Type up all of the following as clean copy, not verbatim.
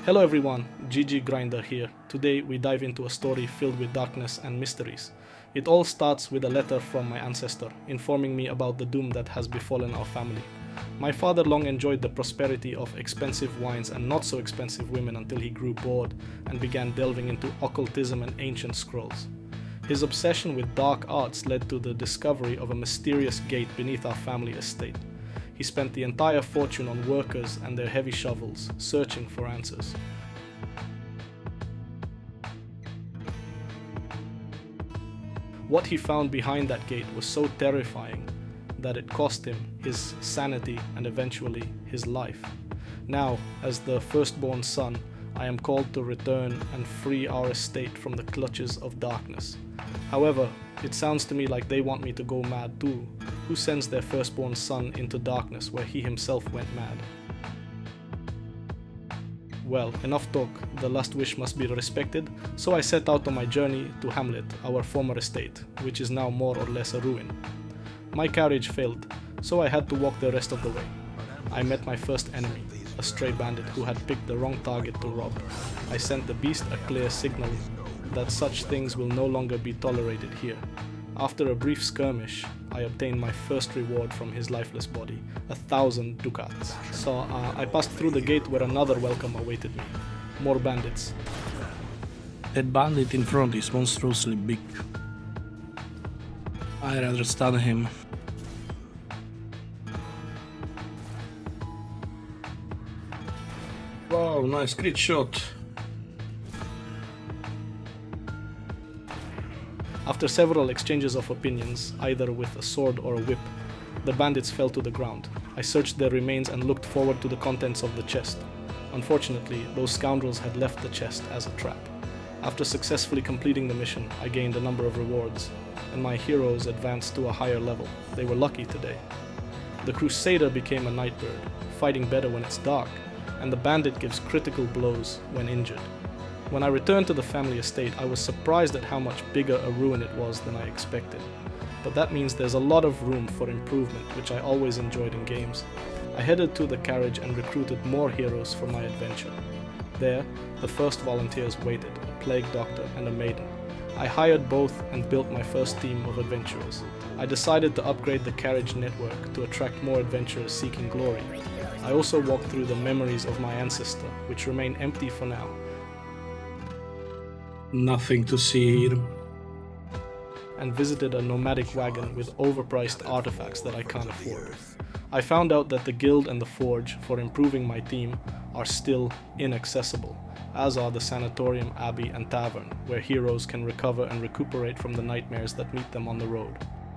Hello everyone, GG Grinder here. Today we dive into a story filled with darkness and mysteries. It all starts with a letter from my ancestor, informing me about the doom that has befallen our family. My father long enjoyed the prosperity of expensive wines and not so expensive women until he grew bored and began delving into occultism and ancient scrolls. His obsession with dark arts led to the discovery of a mysterious gate beneath our family estate. He spent the entire fortune on workers and their heavy shovels, searching for answers. What he found behind that gate was so terrifying that it cost him his sanity and eventually his life. Now, as the firstborn son, I am called to return and free our estate from the clutches of darkness. However, it sounds to me like they want me to go mad too. Who sends their firstborn son into darkness where he himself went mad? Well, enough talk, the last wish must be respected, so I set out on my journey to Hamlet, our former estate, which is now more or less a ruin. My carriage failed, so I had to walk the rest of the way. I met my first enemy, a stray bandit who had picked the wrong target to rob. I sent the beast a clear signal that such things will no longer be tolerated here. After a brief skirmish, I obtained my first reward from his lifeless body, 1,000 ducats. So I passed through the gate where another welcome awaited me. More bandits. That bandit in front is monstrously big. I'd rather stun him. Wow, nice crit shot. After several exchanges of opinions, either with a sword or a whip, the bandits fell to the ground. I searched their remains and looked forward to the contents of the chest. Unfortunately, those scoundrels had left the chest as a trap. After successfully completing the mission, I gained a number of rewards, and my heroes advanced to a higher level. They were lucky today. The Crusader became a Nightbird, fighting better when it's dark, and the bandit gives critical blows when injured. When I returned to the family estate, I was surprised at how much bigger a ruin it was than I expected. But that means there's a lot of room for improvement, which I always enjoyed in games. I headed to the carriage and recruited more heroes for my adventure. There, the first volunteers waited, a plague doctor and a maiden. I hired both and built my first team of adventurers. I decided to upgrade the carriage network to attract more adventurers seeking glory. I also walked through the memories of my ancestor, which remain empty for now. Nothing to see here. And visited a nomadic wagon with overpriced artifacts that I can't afford. I found out that the guild and the forge for improving my team are still inaccessible, as are the sanatorium, abbey and tavern, where heroes can recover and recuperate from the nightmares that meet them on the road.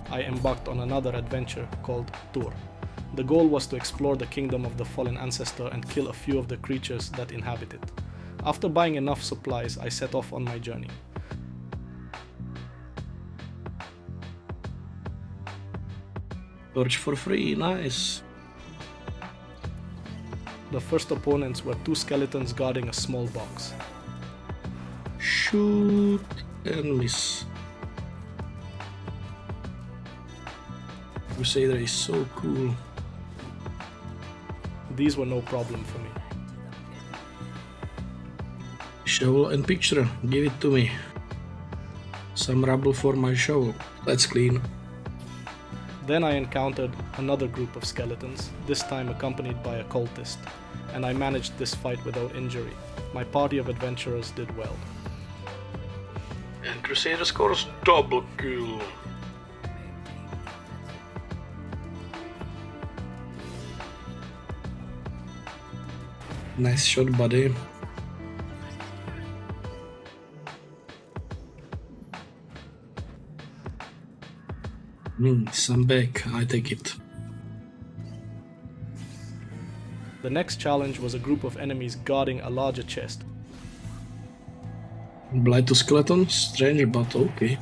I embarked on another adventure called Tur. The goal was to explore the kingdom of the fallen ancestor and kill a few of the creatures that inhabit it. After buying enough supplies, I set off on my journey. Torch for free, nice. The first opponents were two skeletons guarding a small box. Shoot and miss. Crusader is so cool. These were no problem for me. Shovel and picture, give it to me. Some rubble for my shovel. Let's clean. Then I encountered another group of skeletons, this time accompanied by a cultist, and I managed this fight without injury. My party of adventurers did well. And Crusader scores double kill. Nice shot, buddy. Some back, I take it. The next challenge was a group of enemies guarding a larger chest. Blight to skeleton, strange but okay.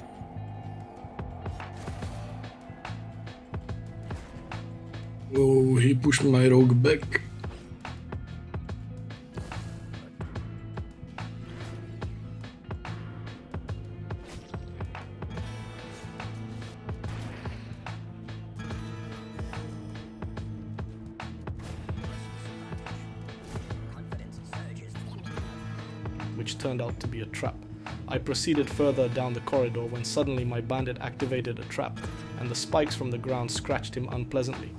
Oh, he pushed my rogue back. which turned out to be a trap. I proceeded further down the corridor when suddenly my bandit activated a trap, and the spikes from the ground scratched him unpleasantly.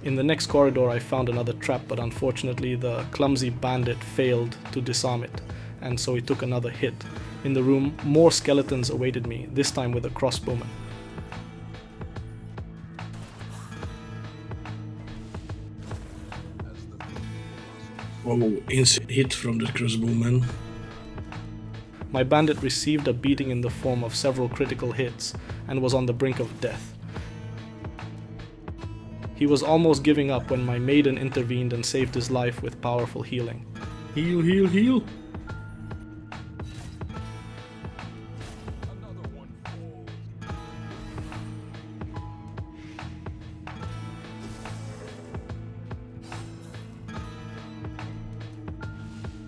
In the next corridor I found another trap, but unfortunately the clumsy bandit failed to disarm it, and so he took another hit. In the room, more skeletons awaited me, this time with a crossbowman. Oh, instant hit from the crossbowman. My bandit received a beating in the form of several critical hits and was on the brink of death. He was almost giving up when my maiden intervened and saved his life with powerful healing. Heal, heal, heal!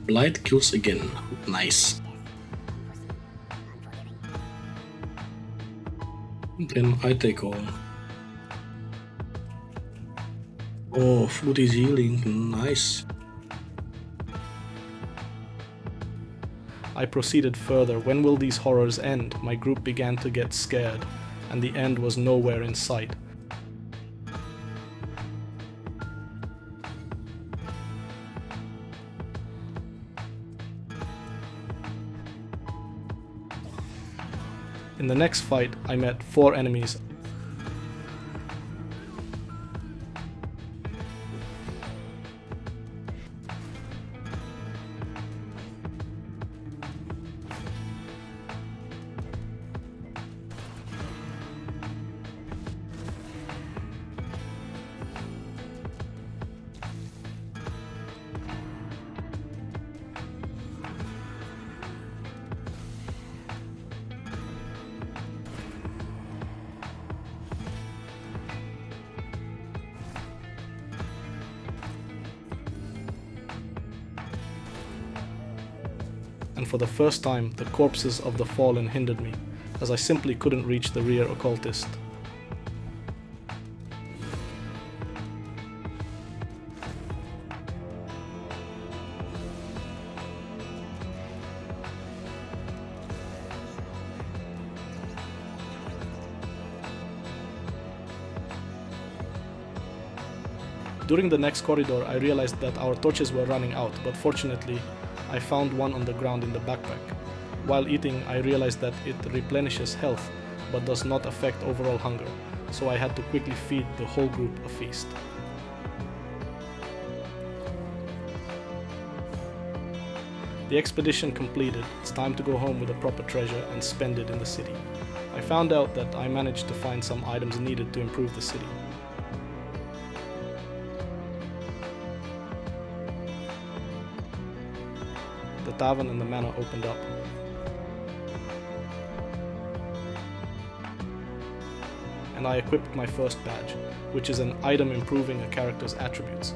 Blight kills again. Nice. Then I take all. Oh, food is healing. Nice. I proceeded further. When will these horrors end? My group began to get scared, and the end was nowhere in sight. In the next fight, I met 4 enemies. And for the first time, the corpses of the fallen hindered me, as I simply couldn't reach the rear occultist. During the next corridor, I realized that our torches were running out, but fortunately, I found one on the ground in the backpack. While eating, I realized that it replenishes health, but does not affect overall hunger, so I had to quickly feed the whole group a feast. The expedition completed, it's time to go home with a proper treasure and spend it in the city. I found out that I managed to find some items needed to improve the city. The tavern and the manor opened up. And I equipped my first badge, which is an item improving a character's attributes.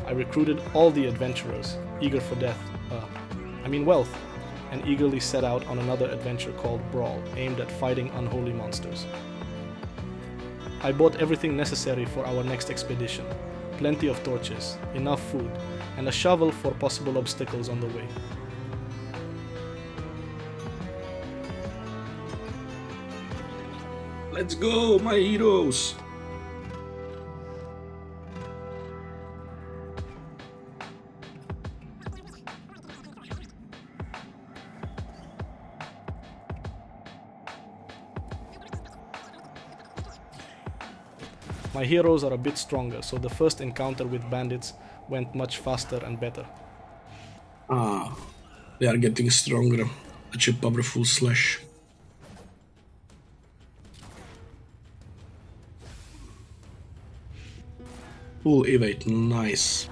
I recruited all the adventurers, eager for wealth, and eagerly set out on another adventure called Brawl, aimed at fighting unholy monsters. I bought everything necessary for our next expedition. Plenty of torches, enough food, and a shovel for possible obstacles on the way. Let's go, my heroes! My heroes are a bit stronger, so the first encounter with bandits went much faster and better. Ah, they are getting stronger. Such a powerful slash. Full evade, nice.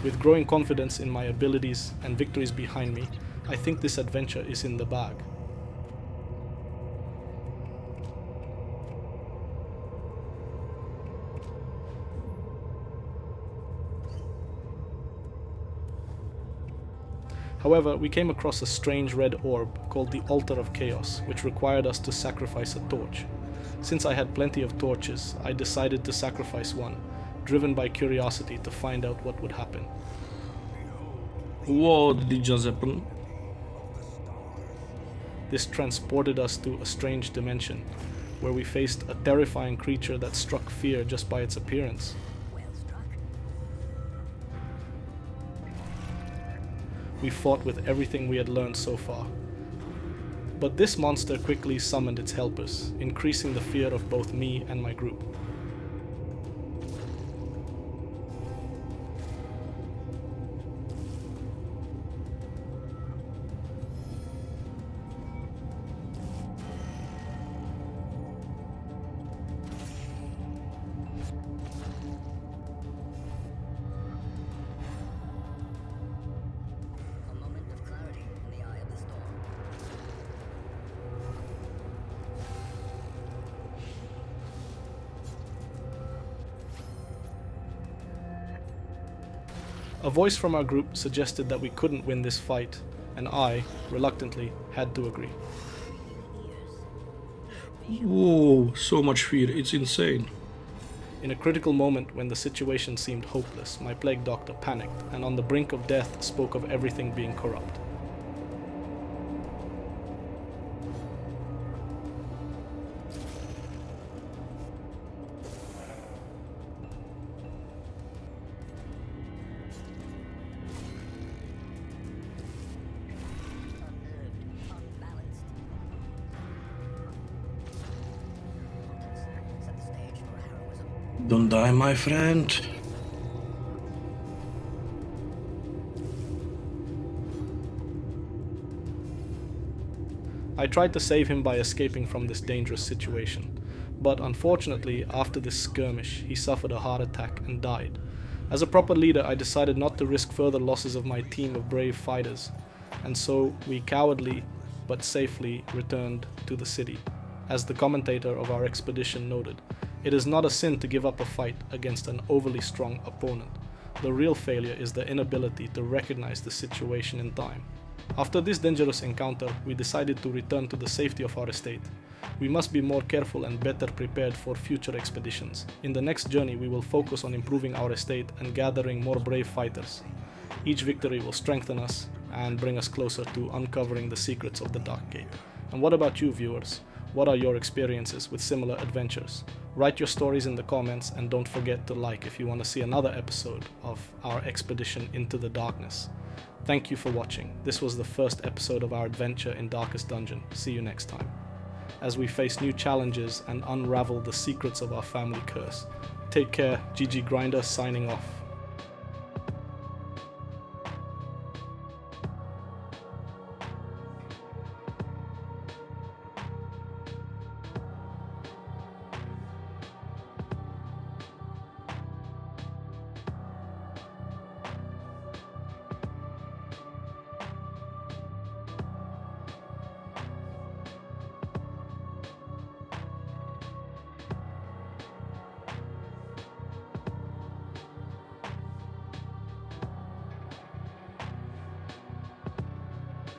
With growing confidence in my abilities and victories behind me, I think this adventure is in the bag. However, we came across a strange red orb called the Altar of Chaos, which required us to sacrifice a torch. Since I had plenty of torches, I decided to sacrifice one, driven by curiosity to find out what would happen. What did just happen? This transported us to a strange dimension, where we faced a terrifying creature that struck fear just by its appearance. We fought with everything we had learned so far. But this monster quickly summoned its helpers, increasing the fear of both me and my group. A voice from our group suggested that we couldn't win this fight, and I, reluctantly, had to agree. Whoa, so much fear, it's insane. In a critical moment when the situation seemed hopeless, my plague doctor panicked and on the brink of death spoke of everything being corrupt. Don't die, my friend. I tried to save him by escaping from this dangerous situation, but unfortunately, after this skirmish, he suffered a heart attack and died. As a proper leader, I decided not to risk further losses of my team of brave fighters, and so we cowardly but safely returned to the city. As the commentator of our expedition noted, it is not a sin to give up a fight against an overly strong opponent. The real failure is the inability to recognize the situation in time. After this dangerous encounter, we decided to return to the safety of our estate. We must be more careful and better prepared for future expeditions. In the next journey, we will focus on improving our estate and gathering more brave fighters. Each victory will strengthen us and bring us closer to uncovering the secrets of the Dark Gate. And what about you, viewers? What are your experiences with similar adventures? Write your stories in the comments and don't forget to like if you want to see another episode of our expedition into the darkness. Thank you for watching. This was the first episode of our adventure in Darkest Dungeon. See you next time, as we face new challenges and unravel the secrets of our family curse. Take care, GG Grinder signing off.